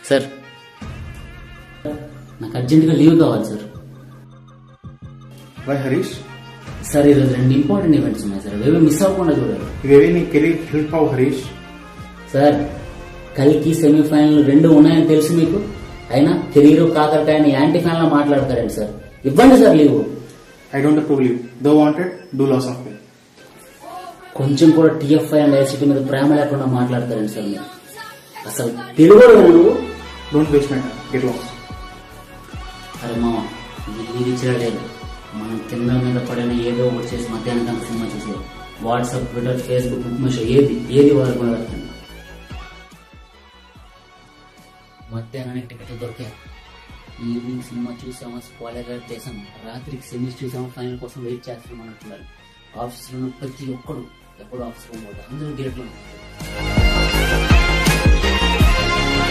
Sir నాకు అర్జెంటుగా leave కావాలి సార్. వై హరీష్? సార్ ఈరోజు 2 ఇంపార్టెంట్ ఈవెంట్స్ ఉన్నాయి సార్, ఇవేవి మిస్ అవ్వకుండా చూడాలి. ఇవేవి నీ కెరీర్ హెల్ప్ అవు హరీష్. సార్ కల్కి సెమీఫైనల్ 2 ఉన్నాయని తెలుసు మీకు, అయినా కెరీర్ కాకరకాయని యాంటీ ఫ్యాన్ లా మాట్లాడతారండి సార్. ఇవ్వండి sir leave. I don't approve leave. Though wanted do loss of pay. కొంచెం కూడా టీఎఫ్ఐ అండ్ ఐసిటీ మీద ప్రేమ లేకుండా మాట్లాడతారండి సార్ మీరు. అసలు తెలుగు నువ్వు. Don't waste my time. Get lost. అరే మామ లీవ్ ఇచ్చలేదు, మనం కింద మీద పడిన ఏదో ఒకటి చేసి మధ్యాహ్నం అంత సినిమా చూసేది. WhatsApp, Twitter, Facebook, book my show ఏది వాళ్ళు కూడా పెట్టండి. మధ్యాహ్నానికి టికెట్లు దొరికాయి. ఈవినింగ్ సినిమా చూసామా, స్పాయిలర్ చేసాం, రాత్రికి సెమీస్ చూసామా, ఫైనల్ కోసం వెయిట్ చేస్తున్నాం అంటున్నారు. ఆఫీసులో ప్రతి ఒక్కడు ఎప్పుడు ఆఫీస్లో పోతారు, అందరూ గేట్లో